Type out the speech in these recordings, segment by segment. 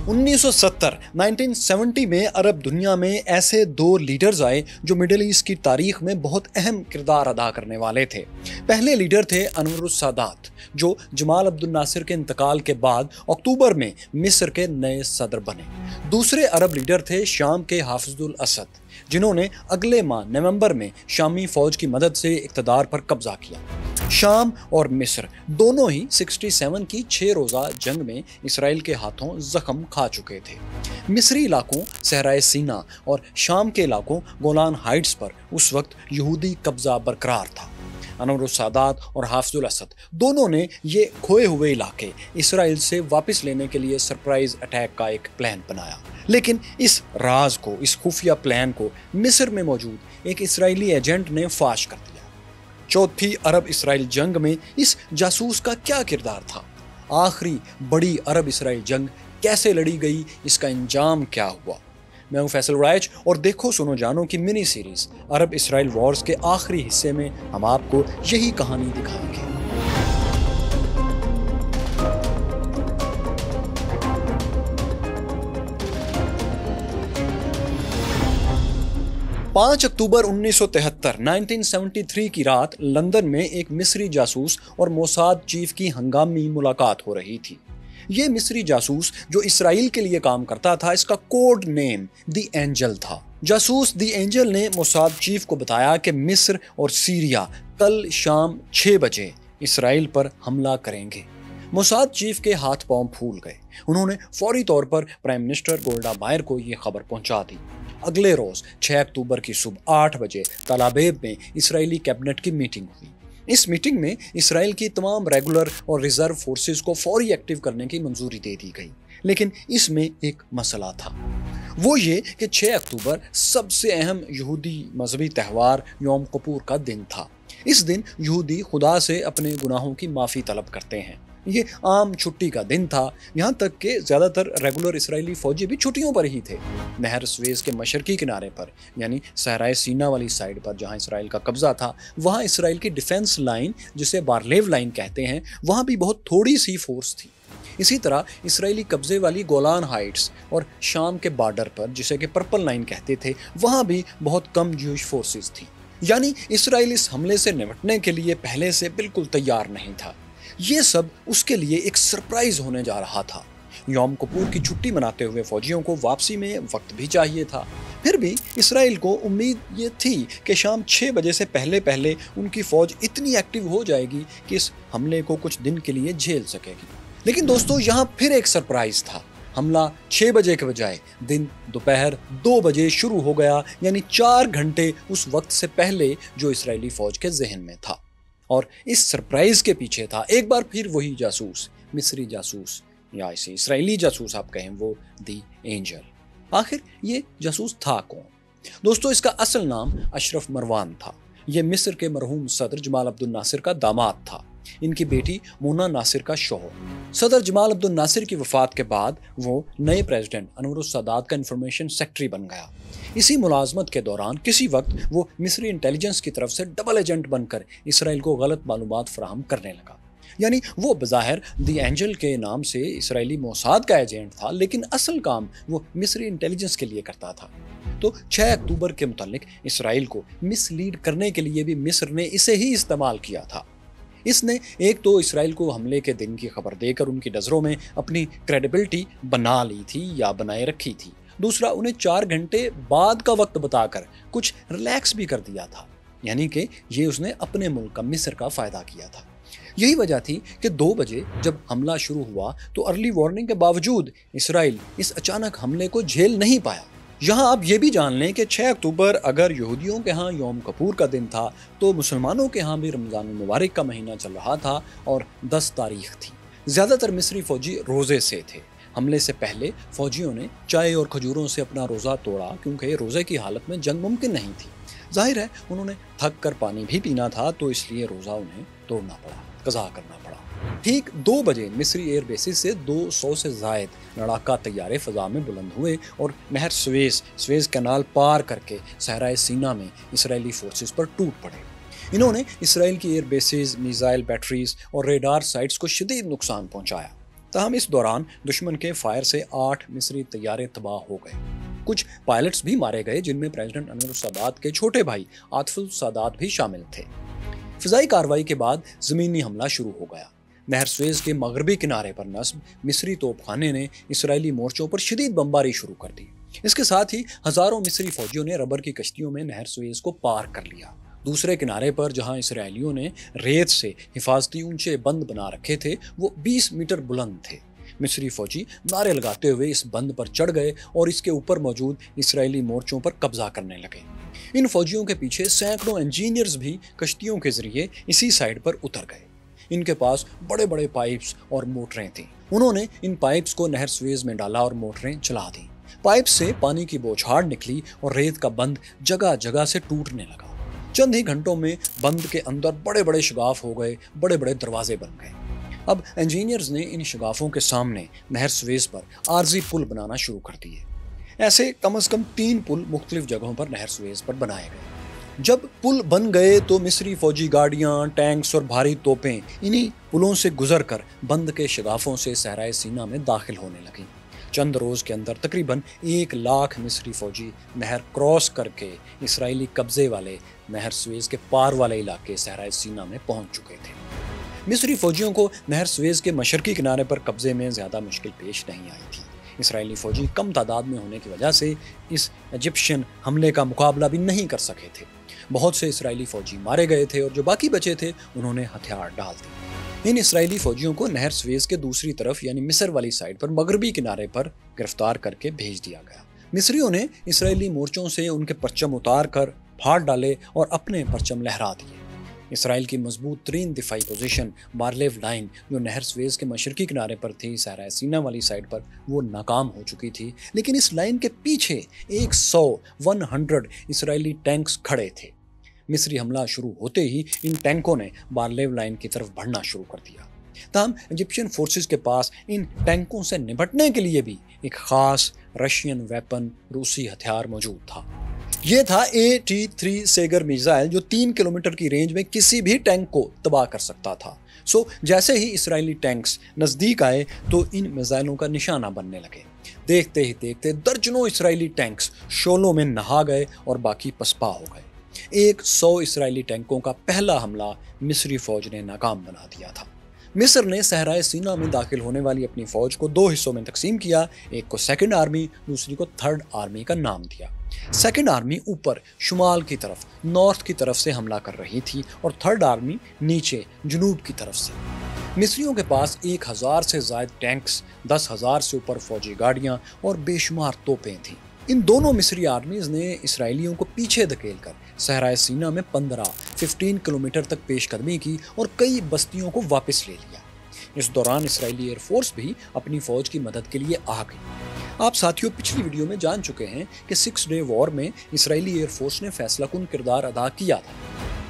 1970 में अरब दुनिया में ऐसे दो लीडर्स आए जो मिडिल ईस्ट की तारीख में बहुत अहम किरदार अदा करने वाले थे। पहले लीडर थे अनवर सादात, जो जमाल अब्दुल नासिर के इंतकाल के बाद अक्टूबर में मिस्र के नए सदर बने। दूसरे अरब लीडर थे शाम के हाफिजुल असद, जिन्होंने अगले माह नवंबर में शामी फौज की मदद से इक़्तिदार पर कब्जा किया। शाम और मिस्र दोनों ही 67 की 6 रोज़ा जंग में इसराइल के हाथों जख्म खा चुके थे। मिस्री इलाकों सहराए सीना और शाम के इलाकों गोलान हाइट्स पर उस वक्त यहूदी कब्जा बरकरार था। अनवर सादात और हाफिजुल असद दोनों ने ये खोए हुए इलाके इसराइल से वापस लेने के लिए सरप्राइज अटैक का एक प्लान बनाया। लेकिन इस राज को, इस खुफिया प्लान को मिस्र में मौजूद एक इसराइली एजेंट ने फाश कर दिया। चौथी अरब इसराइल जंग में इस जासूस का क्या किरदार था? आखिरी बड़ी अरब इसराइल जंग कैसे लड़ी गई? इसका अंजाम क्या हुआ? मैं हूं फैसल राइच और देखो सुनो जानो की मिनी सीरीज अरब इसराइल वॉर्स के आखिरी हिस्से में हम आपको यही कहानी दिखाएंगे। 5 अक्टूबर 1973 की रात लंदन में एक मिस्री जासूस और मोसाद चीफ की हंगामी मुलाकात हो रही थी। ये मिस्री जासूस जो इसराइल के लिए काम करता था, इसका कोड नेम द एंजल था। जासूस द एंजल ने मोसाद चीफ को बताया कि मिस्र और सीरिया कल शाम 6 बजे इसराइल पर हमला करेंगे। मोसाद चीफ के हाथ पांव फूल गए। उन्होंने फौरी तौर पर प्राइम मिनिस्टर गोल्डा मायर को ये खबर पहुंचा दी। अगले रोज 6 अक्टूबर की सुबह 8 बजे तल अबीब में इसराइली कैबिनेट की मीटिंग हुई। इस मीटिंग में इसराइल की तमाम रेगुलर और रिजर्व फोर्सेस को फौरी एक्टिव करने की मंजूरी दे दी गई। लेकिन इसमें एक मसला था, वो ये कि 6 अक्टूबर सबसे अहम यहूदी मजहबी त्यौहार यौम किपुर का दिन था। इस दिन यहूदी खुदा से अपने गुनाहों की माफ़ी तलब करते हैं। ये आम छुट्टी का दिन था, यहाँ तक कि ज़्यादातर रेगुलर इसराइली फौजी भी छुट्टियों पर ही थे। नहर स्वेज के मशरकी किनारे पर, यानी सहराए सीना वाली साइड पर जहाँ इसराइल का कब्जा था, वहाँ इसराइल की डिफेंस लाइन, जिसे बारलेव लाइन कहते हैं, वहाँ भी बहुत थोड़ी सी फोर्स थी। इसी तरह इसराइली कब्जे वाली गोलान हाइट्स और शाम के बॉर्डर पर, जिसे कि पर्पल लाइन कहते थे, वहाँ भी बहुत कम ज्यूश फोर्सेस थी। यानी इसराइल इस हमले से निपटने के लिए पहले से बिल्कुल तैयार नहीं था। ये सब उसके लिए एक सरप्राइज होने जा रहा था। यौम किपुर की छुट्टी मनाते हुए फौजियों को वापसी में वक्त भी चाहिए था। फिर भी इसराइल को उम्मीद ये थी कि शाम 6 बजे से पहले पहले उनकी फौज इतनी एक्टिव हो जाएगी कि इस हमले को कुछ दिन के लिए झेल सकेगी। लेकिन दोस्तों, यहाँ फिर एक सरप्राइज था। हमला 6 बजे के बजाय दिन दोपहर 2 बजे शुरू हो गया, यानी 4 घंटे उस वक्त से पहले जो इसराइली फौज के जहन में था। और इस सरप्राइज के पीछे था एक बार फिर वही जासूस, मिस्री जासूस, या इसे इसराइली जासूस आप कहें, वो दी एंजल। आखिर ये जासूस था कौन? दोस्तों, इसका असल नाम अशरफ मरवान था। ये मिस्र के मरहूम सदर जमाल अब्दुल नासिर का दामाद था। इनकी बेटी मोना नासिर का शौहर। सदर जमाल अब्दुल नासिर की वफात के बाद वो नए प्रेसिडेंट अनवर सादात का इंफॉर्मेशन सेक्रेटरी बन गया। इसी मुलाजमत के दौरान किसी वक्त वो मिस्री इंटेलिजेंस की तरफ से डबल एजेंट बनकर इसराइल को गलत मालूमात फराहम करने लगा। यानी वो बज़ाहिर दी एंजल के नाम से इसराइली मोसाद का एजेंट था, लेकिन असल काम वो मिस्री इंटेलिजेंस के लिए करता था। तो 6 अक्टूबर के मुतालिक इसराइल को मिसलीड करने के लिए भी मिस्र ने इसे ही इस्तेमाल किया था। इसने एक तो इसराइल को हमले के दिन की खबर देकर उनकी नज़रों में अपनी क्रेडिबिलिटी बना ली थी या बनाए रखी थी। दूसरा, उन्हें 4 घंटे बाद का वक्त बताकर कुछ रिलैक्स भी कर दिया था, यानी कि ये उसने अपने मुल्क का, मिस्र का फ़ायदा किया था। यही वजह थी कि 2 बजे जब हमला शुरू हुआ तो अर्ली वार्निंग के बावजूद इसराइल इस अचानक हमले को झेल नहीं पाया। यहाँ आप ये भी जान लें कि 6 अक्टूबर अगर यहूदियों के यहाँ यौम किपुर का दिन था, तो मुसलमानों के यहाँ भी रमज़ान मुबारक का महीना चल रहा था और 10 तारीख थी। ज़्यादातर मिस्री फ़ौजी रोज़े से थे। हमले से पहले फ़ौजियों ने चाय और खजूरों से अपना रोज़ा तोड़ा, क्योंकि रोज़े की हालत में जंग मुमकिन नहीं थी। जाहिर है उन्होंने थक कर पानी भी पीना था, तो इसलिए रोज़ा उन्हें तोड़ना पड़ा, कज़ा करना पड़ा। ठीक 2 बजे मिस्री एयर बेसिस से 200 से ज़ायद लड़ाका तैयारे फ़ज़ा में बुलंद हुए और नहर स्वेज कैनाल पार करके सहराए सीना में इसराइली फोर्सेस पर टूट पड़े। इन्होंने इसराइल की एयर बेसिस, मिसाइल बैटरीज और रेडार साइट्स को शदीद नुकसान पहुंचाया। تاہم اس دوران دشمن کے فائر سے 8 مصری طیارے تباہ ہو گئے۔ کچھ پائلٹس بھی مارے گئے جن میں پریزیڈنٹ انور السادات کے چھوٹے بھائی عاطف السادات بھی شامل تھے۔ فضائی کارروائی کے بعد زمینی حملہ شروع ہو گیا۔ نہر سویز کے مغربی کنارے پر نصب مصری توپ خانے نے اسرائیلی مورچوں پر شدید بمباری شروع کر دی۔ اس کے ساتھ ہی ہزاروں مصری فوجیوں نے ربر کی کشتیوں میں نہر سویز کو پار کر لیا۔ دوسرے کنارے پر جہاں اسرائیلیوں نے ریت سے حفاظتی اونچے بند بنا رکھے تھے وہ 20 میٹر بلند تھے۔ مصری فوجی نعرے لگاتے ہوئے اس بند پر چڑھ گئے اور اس کے اوپر موجود اسرائیلی مورچوں پر قبضہ کرنے لگے۔ ان فوجیوں کے پیچھے سینکڑوں انجینئرز بھی کشتیوں کے ذریعے اسی سائڈ پر اتر گئے۔ ان کے پاس بڑے بڑے پائپس اور موٹریں تھیں۔ انہوں نے ان پائپس کو نہر سویز میں ڈالا اور موٹریں چلا دیں۔ پائپ سے پانی کی بوچھاڑ نکلی اور ریت کا بند جگہ جگہ سے ٹوٹنے لگا۔ چند ہی گھنٹوں میں بند کے اندر بڑے بڑے شگاف ہو گئے، بڑے بڑے دروازے بن گئے۔ اب انجینئرز نے ان شگافوں کے سامنے نہر سویز پر عارضی پل بنانا شروع کر دیے۔ ایسے کم از کم 3 پل مختلف جگہوں پر نہر سویز پر بنائے گئے۔ جب پل بن گئے تو مصری فوجی گاڑیاں، ٹینکس اور بھاری توپیں انہی پلوں سے گزر کر بند کے شگافوں سے صحرائے سینا میں داخل ہونے لگیں۔ چند روز کے اندر تقریباً 1 لاکھ مصری فوجی نہر کراس کر کے اسرائیلی قبضے والے نہر سویز کے پار والے علاقے صحرائے سینا میں پہنچ چکے تھے۔ مصری فوجیوں کو نہر سویز کے مشرقی کنارے پر قبضے میں زیادہ مشکل پیش نہیں آئی تھی۔ اسرائیلی فوجی کم تعداد میں ہونے کی وجہ سے اس ایجپشین حملے کا مقابلہ بھی نہیں کر سکے تھے۔ بہت سے اسرائیلی فوجی مارے گئے تھے اور جو باقی بچے تھے انہوں نے ہتھیار ڈال دیے۔ ان اسرائیلی فوجیوں کو نہر سویز کے دوسری طرف یعنی مصر والی سائڈ پر مغربی کنارے پر گرفتار کر کے بھیج دیا گیا۔ مصریوں نے اسرائیلی مورچوں سے ان کے پرچم اتار کر پھاڑ ڈالے اور اپنے پرچم لہرا دیے۔ اسرائیل کی مضبوط ترین دفاعی پوزیشن بارلیو لائن جو نہر سویز کے مشرقی کنارے پر تھی صحرائے سینا والی سائڈ پر، وہ ناکام ہو چکی تھی، لیکن اس لائن کے پیچھے 100 اسرائیلی ٹینکس کھڑے تھے۔ مصری حملہ شروع ہوتے ہی ان ٹینکوں نے بارلیو لائن کی طرف بڑھنا شروع کر دیا۔ تاہم ایجپشین فورسز کے پاس ان ٹینکوں سے نپٹنے کے لیے بھی ایک خاص رشین ویپن، روسی ہتھیار موجود تھا۔ یہ تھا AT-3 سیگر میزائل جو 3 کلومیٹر کی رینج میں کسی بھی ٹینک کو تباہ کر سکتا تھا۔ جیسے ہی اسرائیلی ٹینکس نزدیک آئے تو ان میزائلوں کا نشانہ بننے لگے۔ دیکھتے ہی دیکھتے درجنوں اسرائیلی ٹینکس شعلوں میں نہا گئے اور باقی پسپا ہو گئے۔ 100 اسرائیلی ٹینکوں کا پہلا حملہ مصری فوج نے ناکام بنا دیا تھا۔ مصر نے صحرائے سینا میں داخل ہونے والی اپنی فوج کو 2 حصوں میں تقسیم کیا، ایک کو سیکنڈ آرمی، دوسری کو تھرڈ آرمی کا نام دیا۔ سیکنڈ آرمی اوپر شمال کی طرف نارتھ کی طرف سے حملہ کر رہی تھی اور تھرڈ آرمی نیچے جنوب کی طرف سے۔ مصریوں کے پاس 1000 سے زائد ٹینکس، 10,000 سے اوپر فوجی گاڑیاں اور بے شمار توپیں تھیں۔ ان دونوں مصری آرمیز نے اسرائیلیوں کو پیچھے دھکیل کر صحرائے سینا میں 15 کلومیٹر تک پیش قدمی کی اور کئی بستیوں کو واپس لے لیا۔ اس دوران اسرائیلی ایئر فورس بھی اپنی فوج کی مدد کے لیے آ گئی۔ آپ ساتھیوں پچھلی ویڈیو میں جان چکے ہیں کہ 6 ڈے وار میں اسرائیلی ایئر فورس نے فیصلہ کن کردار ادا کیا تھا۔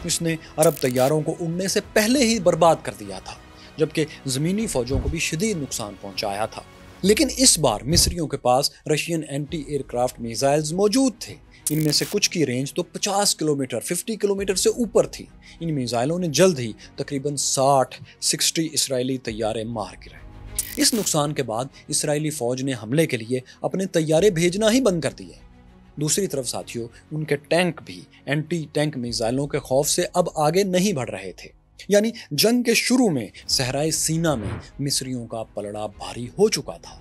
اس نے عرب طیاروں کو اڑنے سے پہلے ہی برباد کر دیا تھا، جبکہ زمینی فوجوں کو بھی شدید نقصان پہنچایا تھا۔ لیکن اس بار مصریوں کے پاس Russian anti aircraft missiles موجود تھے۔ ان میں سے کچھ کی رینج تو 50 کلومیٹر سے اوپر تھی۔ ان میزائلوں نے جلد ہی تقریباً 60 اسرائیلی طیارے مار گرائے۔ اس نقصان کے بعد اسرائیلی فوج نے حملے کے لیے اپنے طیارے بھیجنا ہی بند کر دیے۔ دوسری طرف ساتھیوں ان کے ٹینک بھی اینٹی ٹینک میزائلوں کے خوف سے اب آگے نہیں بڑھ رہے تھے۔ یعنی جنگ کے شروع میں صحرائے سینا میں مصریوں کا پلڑا بھاری ہو چکا تھا۔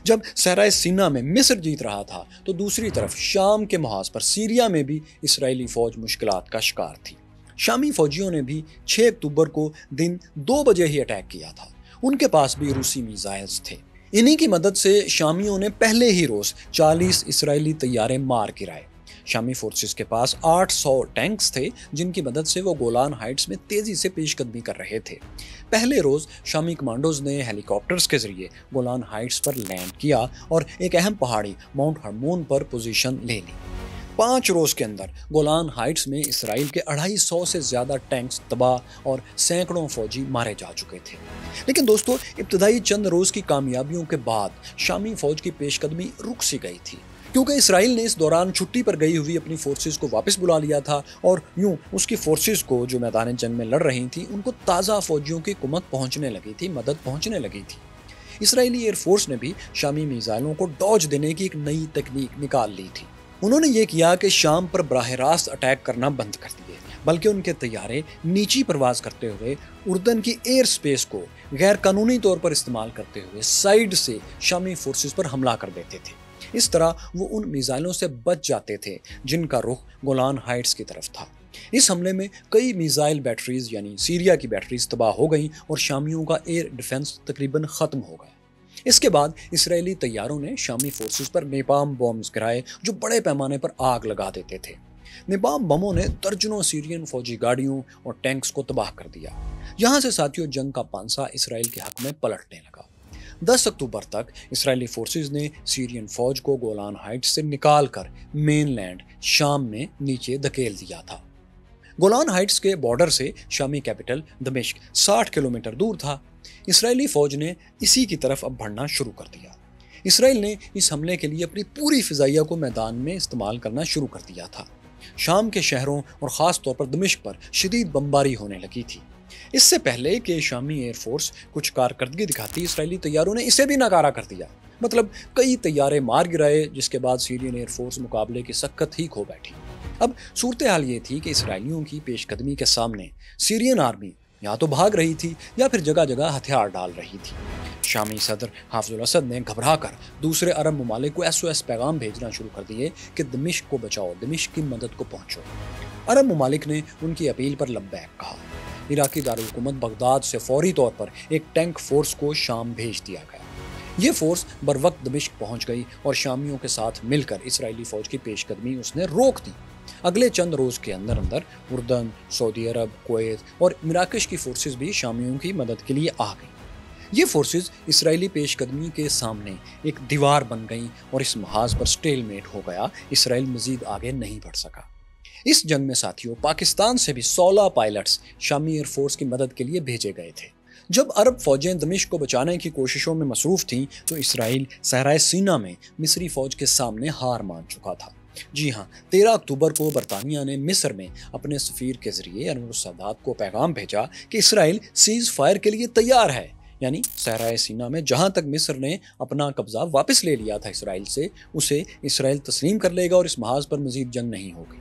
جب صحرائے سینا میں مصر جیت رہا تھا تو دوسری طرف شام کے محاذ پر سیریا میں بھی اسرائیلی فوج مشکلات کا شکار تھی۔ شامی فوجیوں نے بھی 6 اکتوبر کو دن 2 بجے ہی اٹیک کیا تھا۔ ان کے پاس بھی روسی میزائلز تھے۔ انہی کی مدد سے شامیوں نے پہلے ہی روز 40 اسرائیلی طیارے مار گرائے۔ شامی فورسز کے پاس 800 ٹینکس تھے جن کی مدد سے وہ گولان ہائٹس میں تیزی سے پیش قدمی کر رہے تھے۔ پہلے روز شامی کمانڈوز نے ہیلی کاپٹرز کے ذریعے گولان ہائٹس پر لینڈ کیا اور ایک اہم پہاڑی ماؤنٹ ہرمون پر پوزیشن لے لی۔ 5 روز کے اندر گولان ہائٹس میں اسرائیل کے 250 سے زیادہ ٹینکس تباہ اور سینکڑوں فوجی مارے جا چکے تھے۔ لیکن دوستو ابتدائی چند روز کی کامیابیوں کے بعد شامی فوج کی پیش قدمی رک سی گئی تھی، کیونکہ اسرائیل نے اس دوران چھٹی پر گئی ہوئی اپنی فورسز کو واپس بلا لیا تھا اور یوں اس کی فورسز کو جو میدان جنگ میں لڑ رہی تھیں ان کو تازہ فوجیوں کی کمک پہنچنے لگی تھی، مدد پہنچنے لگی تھی۔ اسرائیلی ایئر فورس نے بھی شامی میزائلوں کو ڈوج دینے کی ایک نئی تکنیک نکال لی تھی۔ انہوں نے یہ کیا کہ شام پر براہ راست اٹیک کرنا بند کر دیے، بلکہ ان کے طیارے نیچی پرواز کرتے ہوئے اردن کی ایئر سپیس کو غیر قانونی طور پر استعمال کرتے ہوئے سائیڈ سے شامی فورسز پر حملہ کر دیتے تھے۔ اس طرح وہ ان میزائلوں سے بچ جاتے تھے جن کا رخ گولان ہائٹس کی طرف تھا۔ اس حملے میں کئی میزائل بیٹریز یعنی سیریا کی بیٹریز تباہ ہو گئیں اور شامیوں کا ایئر ڈیفنس تقریباً ختم ہو گیا۔ اس کے بعد اسرائیلی طیاروں نے شامی فورسز پر نیپام بمز گرائے جو بڑے پیمانے پر آگ لگا دیتے تھے۔ نیپام بموں نے درجنوں سیرین فوجی گاڑیوں اور ٹینکس کو تباہ کر دیا۔ یہاں سے ساتھیوں جنگ کا پانسا اسرائیل کے حق میں پلٹنے لگا۔ 10 اکتوبر تک اسرائیلی فورسز نے سیرین فوج کو گولان ہائٹس سے نکال کر مین لینڈ شام میں نیچے دھکیل دیا تھا۔ گولان ہائٹس کے بارڈر سے شامی کیپٹل دمشق 60 کلومیٹر دور تھا۔ اسرائیلی فوج نے اسی کی طرف اب بڑھنا شروع کر دیا۔ اسرائیل نے اس حملے کے لیے اپنی پوری فضائیہ کو میدان میں استعمال کرنا شروع کر دیا تھا۔ شام کے شہروں اور خاص طور پر دمشق پر شدید بمباری ہونے لگی تھی۔ اس سے پہلے کہ شامی ایئر فورس کچھ کارکردگی دکھاتی، اسرائیلی طیاروں نے اسے بھی ناکارہ کر دیا۔ مطلب کئی طیارے مار گرائے، جس کے بعد سیرین ایئر فورس مقابلے کی سکت ہی کھو بیٹھی۔ اب صورتحال یہ تھی کہ اسرائیلیوں کی پیش قدمی کے سامنے سیرین آرمی یا تو بھاگ رہی تھی یا پھر جگہ جگہ ہتھیار ڈال رہی تھی۔ شامی صدر حافظ الاسد نے گھبرا کر دوسرے عرب ممالک کو SOS پیغام بھیجنا شروع کر دیے کہ دمشق کو بچاؤ، دمشق کی مدد کو پہنچو۔ عرب ممالک نے ان کی اپیل پر لبیک کہا۔ عراقی دارالحکومت بغداد سے فوری طور پر ایک ٹینک فورس کو شام بھیج دیا گیا۔ یہ فورس بروقت دمشق پہنچ گئی اور شامیوں کے ساتھ مل کر اسرائیلی فوج کی پیش قدمی اس نے روک دی۔ اگلے چند روز کے اندر اردن، سعودی عرب، کویت اور مراکش کی فورسز بھی شامیوں کی مدد کے لیے آ گئیں۔ یہ فورسز اسرائیلی پیش قدمی کے سامنے ایک دیوار بن گئیں اور اس محاذ پر سٹیل میٹ ہو گیا۔ اسرائیل مزید آگے نہیں بڑھ سکا۔ اس جنگ میں ساتھیوں پاکستان سے بھی 16 پائلٹس شامی ایئر فورس کی مدد کے لیے بھیجے گئے تھے۔ جب عرب فوجیں دمشق کو بچانے کی کوششوں میں مصروف تھیں تو اسرائیل صحرائے سینا میں مصری فوج کے سامنے ہار مان چکا تھا۔ جی ہاں، 13 اکتوبر کو برطانیہ نے مصر میں اپنے سفیر کے ذریعے انور السادات کو پیغام بھیجا کہ اسرائیل سیز فائر کے لیے تیار ہے، یعنی صحرائے سینا میں جہاں تک مصر نے اپنا قبضہ واپس لے لیا تھا اسرائیل سے، اسے اسرائیل تسلیم کر لے گا اور اس محاذ پر مزید جنگ نہیں ہوگی۔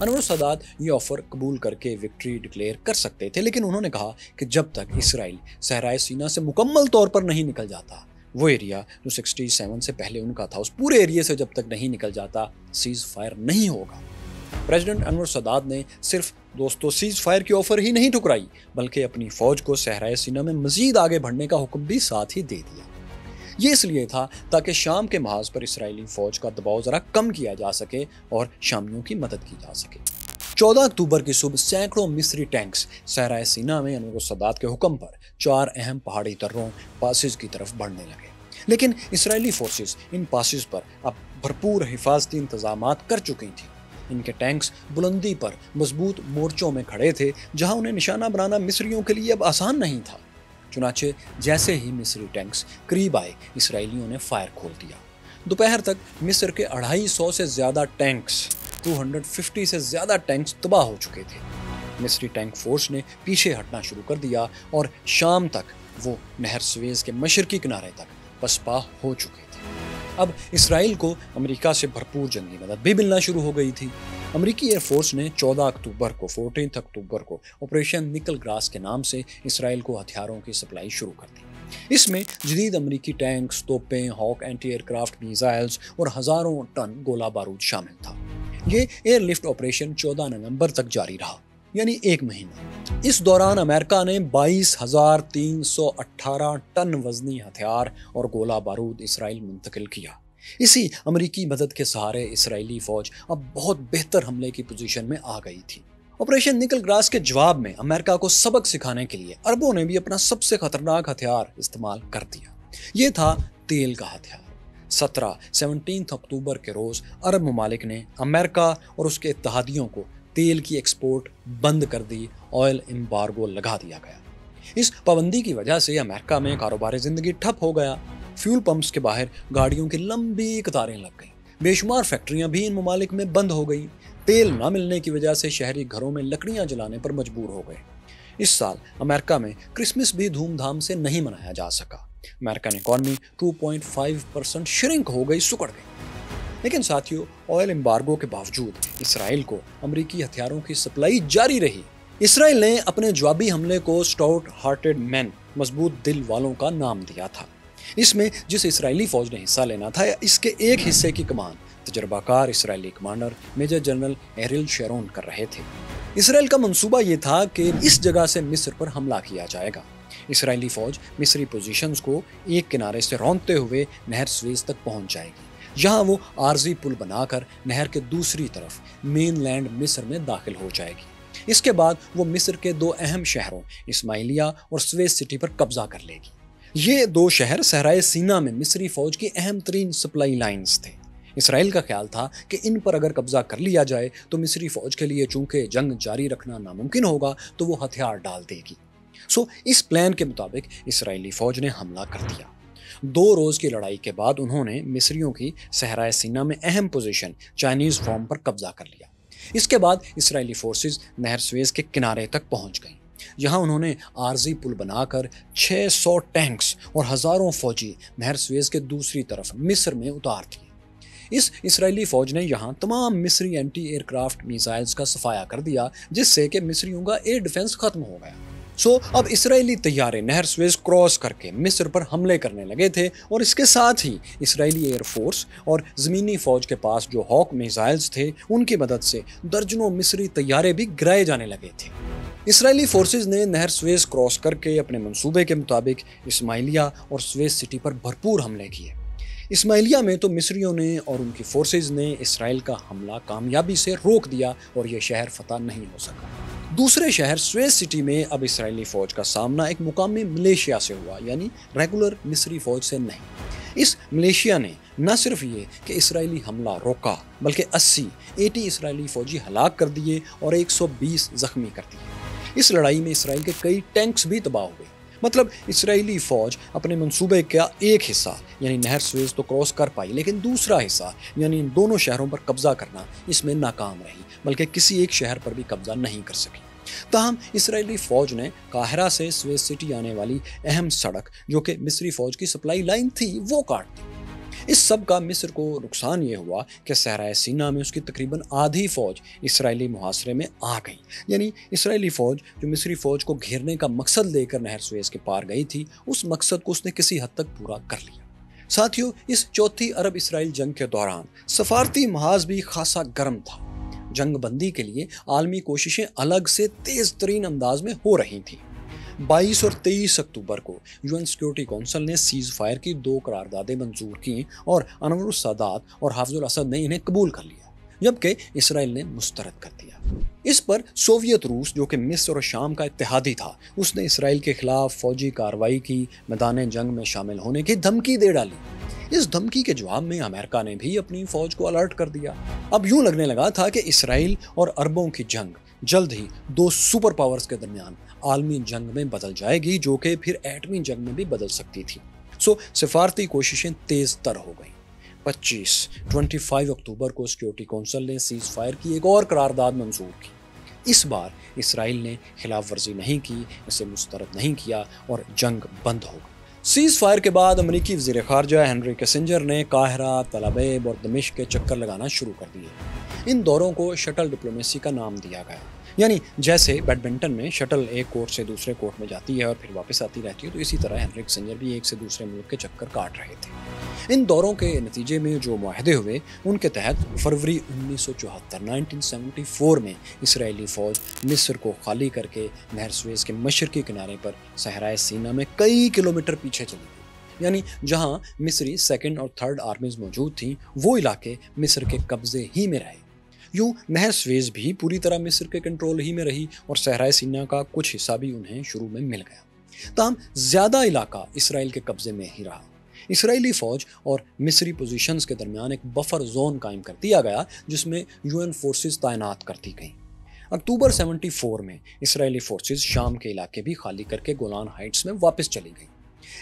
انور السادات یہ آفر قبول کر کے وکٹری ڈکلیئر کر سکتے تھے، لیکن انہوں نے کہا کہ جب تک اسرائیل صحرائے سینا سے مکمل طور پر نہیں نکل جاتا، وہ ایریا جو 67 سے پہلے ان کا تھا، اس پورے ایریے سے جب تک نہیں نکل جاتا سیز فائر نہیں ہوگا۔ پریزیڈنٹ انور السادات نے صرف سیز فائر کی آفر ہی نہیں ٹھکرائی، بلکہ اپنی فوج کو صحرائے سینا میں مزید آگے بڑھنے کا حکم بھی ساتھ ہی دے دیا۔ یہ اس لیے تھا تاکہ شام کے محاذ پر اسرائیلی فوج کا دباؤ ذرا کم کیا جا سکے اور شامیوں کی مدد کی جا سکے۔ 14 اکتوبر کی صبح سینکڑوں مصری ٹینکس صحرائے سینا میں انور السادات کے حکم پر 4 اہم پہاڑی دروں پاسز کی طرف بڑھنے لگے، لیکن اسرائیلی فورسز ان پاسز پر اب بھرپور حفاظتی انتظامات کر چکی تھیں۔ ان کے ٹینکس بلندی پر مضبوط مورچوں میں کھڑے تھے جہاں انہیں نشانہ بنانا مصریوں کے لیے اب آسان نہیں تھا۔ چنانچہ جیسے ہی مصری ٹینکس قریب آئے، اسرائیلیوں نے فائر کھول دیا۔ دوپہر تک مصر کے 250 سے زیادہ ٹینکس 250 سے زیادہ ٹینکس تباہ ہو چکے تھے۔ مصری ٹینک فورس نے پیچھے ہٹنا شروع کر دیا اور شام تک وہ نہر سویز کے مشرقی کنارے تک پسپا ہو چکے تھے۔ اب اسرائیل کو امریکہ سے بھرپور جنگی مدد بھی ملنا شروع ہو گئی تھی۔ امریکی ایئر فورس نے 14 اکتوبر کو آپریشن نکل گراس کے نام سے اسرائیل کو ہتھیاروں کی سپلائی شروع کر دی۔ اس میں جدید امریکی ٹینکس، توپیں، hawk anti aircraft missiles اور ہزاروں ٹن گولہ بارود شامل تھا۔ یہ ایئر لفٹ آپریشن 14 نومبر تک جاری رہا، یعنی 1 مہینہ۔ اس دوران امریکہ نے 22,318 ٹن وزنی ہتھیار اور گولہ بارود اسرائیل منتقل کیا۔ اسی امریکی مدد کے سہارے اسرائیلی فوج اب بہت بہتر حملے کی پوزیشن میں آ گئی تھی۔ آپریشن نکل گراس کے جواب میں امریکہ کو سبق سکھانے کے لیے عربوں نے بھی اپنا سب سے خطرناک ہتھیار استعمال کر دیا۔ یہ تھا تیل کا ہتھیار۔ 17 اکتوبر کے روز عرب ممالک نے امریکہ اور اس کے اتحادیوں کو تیل کی ایکسپورٹ بند کر دی، آئل امبارگو لگا دیا گیا۔ اس پابندی کی وجہ سے امریکہ میں کاروبار زندگی ٹھپ ہو گیا۔ فیول پمپس کے باہر گاڑیوں کی لمبی قطاریں لگ گئیں۔ بے شمار فیکٹریاں بھی ان ممالک میں بند ہو گئیں۔ تیل نہ ملنے کی وجہ سے شہری گھروں میں لکڑیاں جلانے پر مجبور ہو گئے۔ اس سال امریکہ میں کرسمس بھی دھوم دھام سے نہیں منایا جا سکا۔ अमेरिकन इकॉनमी 2.5% श्रिंक हो गई, सिकुड़ गई। लेकिन साथियों, ऑयल एम्बार्गो के बावजूद इसराइल को अमेरिकी हथियारों की सप्लाई जारी रही। इसराइल ने अपने जवाबी हमले को स्टाउट हार्टेड मैन, मजबूत दिल वालों का नाम दिया था। इसमें जिस इसराइली फौज ने हिस्सा लेना था, इसके एक हिस्से की कमान तजर्बाकार इसराइली commander major general Ariel Sharon कर रहे थे। इसराइल का मंसूबा ये था कि इस जगह से मिस्र पर हमला किया जाएगा। इसराइली फौज मिस्री पोजीशंस को एक किनारे से रौंदते हुए नहर स्वेज तक पहुंच जाएगी। यहाँ वो आरजी पुल बनाकर नहर के दूसरी तरफ मेनलैंड मिस्र में दाखिल हो जाएगी। इसके बाद वो मिस्र के दो अहम शहरों इस्माइलिया और स्वेज सिटी पर कब्जा कर लेगी। ये दो शहर सहराए सीना में मिस्री फौज की अहम तरीन सप्लाई लाइन्स थे। इसराइल का ख्याल था कि इन पर अगर कब्जा कर लिया जाए तो मिस्री फौज के लिए चूंकि जंग जारी रखना नामुमकिन होगा, तो वो हथियार डाल देगी। इस प्लान के मुताबिक इसराइली फौज ने हमला कर दिया। 2 रोज की लड़ाई के बाद उन्होंने मिस्रियों की सहराए सीना में अहम पोजीशन चाइनीज फॉर्म पर कब्जा कर लिया। इसके बाद इसराइली फोर्सेस नहर स्वेज के किनारे तक पहुंच गईं। यहाँ उन्होंने आरजी पुल बनाकर 600 टैंक्स और हजारों फौजी नहर स्वेज के दूसरी तरफ मिस्र में उतार दिए। इस इसराइली फौज ने यहाँ तमाम मिस्री एंटी एयरक्राफ्ट मिसाइल्स का सफाया कर दिया, जिससे कि मिस्रियों का एयर डिफेंस खत्म हो गया। अब इसराइली तैयारे नहर स्वेज क्रॉस करके मिस्र पर हमले करने लगे थे, और इसके साथ ही इसराइली एयरफोर्स और ज़मीनी फौज के पास जो हॉक मिसाइल्स थे, उनकी मदद से दर्जनों मिस्री तैयारे भी गिराए जाने लगे थे। इसराइली फोर्सेज ने नहर स्वेज क्रॉस करके अपने मंसूबे के मुताबिक इस्माइलिया और स्वेज सिटी पर भरपूर हमले किए। इस्माइलिया में तो मिस्रियों ने और उनकी फोर्सेज ने इसराइल का हमला कामयाबी से रोक दिया और यह शहर फतह नहीं हो सका। दूसरे शहर स्वेज सिटी में अब इसराइली फौज का सामना एक मुकामी मलेशिया से हुआ, यानी रेगुलर मिस्री फौज से नहीं। इस मलेशिया ने न सिर्फ ये कि इसराइली हमला रोका, बल्कि 80 इसराइली फौजी हलाक कर दिए और 120 जख्मी कर दिए। इस लड़ाई में इसराइल के कई टैंक्स भी तबाह हुए। मतलब इसराइली फौज अपने मंसूबे का एक हिस्सा यानी नहर स्वेज तो क्रॉस कर पाई, लेकिन दूसरा हिस्सा यानी इन दोनों शहरों पर कब्जा करना इसमें नाकाम रही, बल्कि किसी एक शहर पर भी कब्जा नहीं कर सकी। ताहम इसराइली फौज ने काहिरा से स्वेज सिटी आने वाली अहम सड़क, जो कि मिस्री फौज की सप्लाई लाइन थी, वो काट दी। इस सब का मिस्र को नुकसान ये हुआ कि सहराए सीना में उसकी तकरीबन आधी फौज इसराइली मुहासरे में आ गई। यानी इसराइली फौज जो मिस्री फौज को घेरने का मकसद लेकर नहर स्वेज के पार गई थी, उस मकसद को उसने किसी हद तक पूरा कर लिया। साथियों, इस चौथी अरब इसराइल जंग के दौरान सफारती महाज भी खासा गर्म था। जंग बंदी के लिए आलमी कोशिशें अलग से तेज तरीन अंदाज में हो रही थी। 22 और 23 अक्टूबर को यूएन सिक्योरिटी काउंसिल ने सीज फायर की 2 करारदादें मंजूर की और अनवर सादात और हाफिजुल असद ने इन्हें कबूल कर लिया, जबकि इसराइल ने मुस्तरद कर दिया। इस पर सोवियत रूस, जो कि मिस्र और शाम का इत्तेहादी था, उसने इसराइल के खिलाफ फौजी कार्रवाई की, मैदान जंग में शामिल होने की धमकी दे डाली। इस धमकी के जवाब में अमेरिका ने भी अपनी फौज को अलर्ट कर दिया। अब यूं लगने लगा था कि इसराइल और अरबों की जंग जल्द ही 2 सुपर पावर्स के दरमियान आलमी जंग में बदल जाएगी, जो कि फिर एटमी जंग में भी बदल सकती थी। सिफारती कोशिशें तेज तर हो गई। 25 अक्टूबर को सिक्योरिटी काउंसिल ने सीज फायर की एक और करारदाद मंजूर की। इस बार इसराइल ने खिलाफ वर्जी नहीं की, इसे मुस्तरद नहीं किया और जंग बंद हो गई। सीज फायर के बाद अमेरिकी वज़ीर ख़ारजा हेनरी किसिंजर ने काहिरा, तल अवीव और दमिश्क के चक्कर लगाना शुरू कर दिए। इन दौरों को शटल डिप्लोमेसी का नाम दिया गया। यानी जैसे बैडमिंटन में शटल एक कोर्ट से दूसरे कोर्ट में जाती है और फिर वापस आती रहती है, तो इसी तरह हेनरी किसिंजर भी एक से दूसरे मुल्क के चक्कर काट रहे थे। इन दौरों के नतीजे में जो मुआहदे हुए, उनके तहत फरवरी 1974 में इसराइली फ़ौज मिस्र को खाली करके नहर स्वेज के मशरकी किनारे पर सहराए सीना में कई किलोमीटर पीछे चली गई। यानी जहाँ मिस्री 2nd और 3rd आर्मीज मौजूद थीं, वो इलाके मिस्र के कब्जे ही में रहे। यूं नहर स्वेज भी पूरी तरह मिस्र के कंट्रोल ही में रही और सहराए सीना का कुछ हिस्सा भी उन्हें शुरू में मिल गया। ताहम ज़्यादा इलाका इसराइल के कब्जे में ही रहा। इसराइली फ़ौज और मिस्री पोजीशंस के दरमियान एक बफर जोन कायम कर दिया गया, जिसमें यूएन फोर्सेस तैनात कर दी गईं। अक्टूबर 74 में इसराइली फोर्सेस शाम के इलाके भी खाली करके गोलान हाइट्स में वापस चली गईं।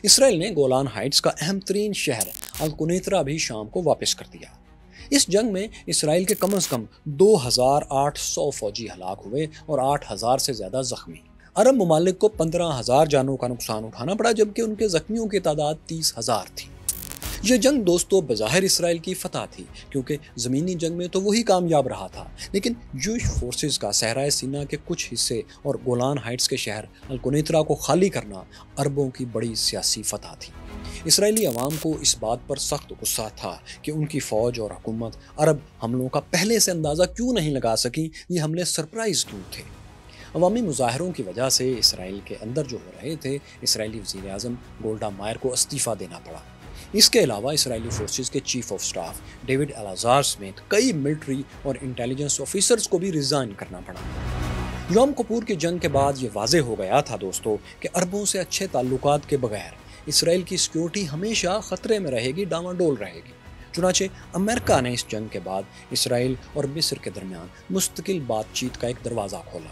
इसराइल ने गोलान हाइट्स का अहम तरीन शहर अल कुनैतरा भी शाम को वापस कर दिया। इस जंग में इसराइल के कम से कम 2800 फौजी हलाक हुए और 8000 से ज़्यादा जख्मी। अरब ममालिक को 15,000 जानों का नुकसान उठाना पड़ा, जबकि उनके जख्मियों की तादाद 30,000 थी। ये जंग दोस्तों बज़ाहिर इसराइल की फतह थी, क्योंकि ज़मीनी जंग में तो वही कामयाब रहा था, लेकिन जूश फोर्सेस का सहराए सीना के कुछ हिस्से और गोलान हाइट्स के शहर अल-कुनैतरा को खाली करना अरबों की बड़ी सियासी फतह थी। इसराइली अवाम को इस बात पर सख्त गुस्सा था कि उनकी फ़ौज और हुकूमत अरब हमलों का पहले से अंदाज़ा क्यों नहीं लगा सकी, ये हमले सरप्राइज़ क्यों थे। अवामी मुजाहरों की वजह से इसराइल के अंदर जो हो रहे थे, इसराइली वज़ीर आज़म गोल्डा मायर को इस्तीफ़ा देना पड़ा। इसके अलावा इसराइली फोर्सेस के चीफ ऑफ स्टाफ डेविड अलाजार समेत कई मिलिट्री और इंटेलिजेंस ऑफिसर्स को भी रिजाइन करना पड़ा। यौम किपुर की जंग के बाद ये वाज़ेह हो गया था दोस्तों कि अरबों से अच्छे ताल्लुकात के बगैर इसराइल की सिक्योरिटी हमेशा ख़तरे में रहेगी, डामाडोल रहेगी। चुनाचे अमेरिका ने इस जंग के बाद इसराइल और मिस्र के दरमियान मुस्तकिल बातचीत का एक दरवाज़ा खोला।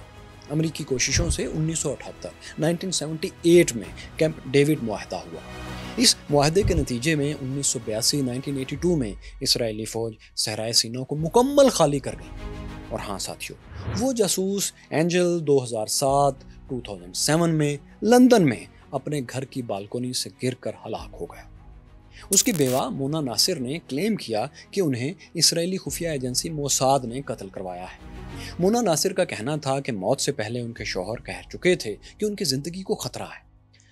अमरीकी कोशिशों से 1978 में कैंप डेविड मुआहदा हुआ। इस मुआहदे के नतीजे में 1982 में इसराइली फ़ौज सहराए सीना को मुकम्मल खाली कर गई। और हाँ साथियों, वो जासूस एंजल 2007 में लंदन में अपने घर की बालकोनी से गिरकर हलाक हो गया। उसकी बेवा मोना नासिर ने क्लेम किया कि उन्हें इसराइली खुफिया एजेंसी मोसाद ने कत्ल करवाया है। मोना नासिर का कहना था कि मौत से पहले उनके शौहर कह चुके थे कि उनकी ज़िंदगी को ख़तरा है।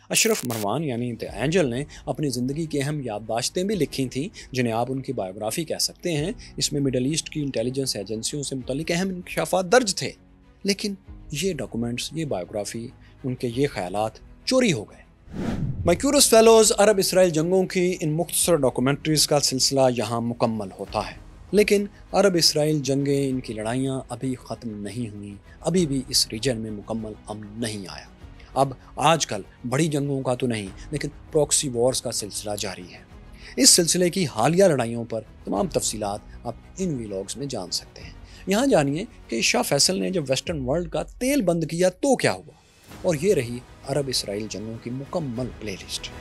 अशरफ मरवान यानी द एंजल ने अपनी ज़िंदगी की अहम याददाश्तें भी लिखी थीं, जिन्हें आप उनकी बायोग्राफी कह सकते हैं। इसमें मिडल ईस्ट की इंटेलिजेंस एजेंसियों से मुतल्लिक अहम इंकशाफात दर्ज थे, लेकिन ये डॉक्यूमेंट्स, ये बायोग्राफी, उनके ये ख्यालात चोरी हो गए। My curious fellows, Arab Israel जंगों की इन मुख्तसर डॉक्यूमेंट्रीज़ का सिलसिला यहाँ मुकम्मल होता है, लेकिन अरब इसराइल जंगें, इनकी लड़ाइयाँ अभी ख़त्म नहीं हुई, अभी भी इस रीजन में मुकम्मल अमन नहीं आया। अब आजकल बड़ी जंगों का तो नहीं, लेकिन प्रॉक्सी वॉर्स का सिलसिला जारी है। इस सिलसिले की हालिया लड़ाइयों पर तमाम तफसीलात आप इन वीलॉग्स में जान सकते हैं। यहाँ जानिए कि शाह फैसल ने जब वेस्टर्न वर्ल्ड का तेल बंद किया तो क्या हुआ, और ये रही अरब इसराइल जंगों की मुकम्मल प्लेलिस्ट।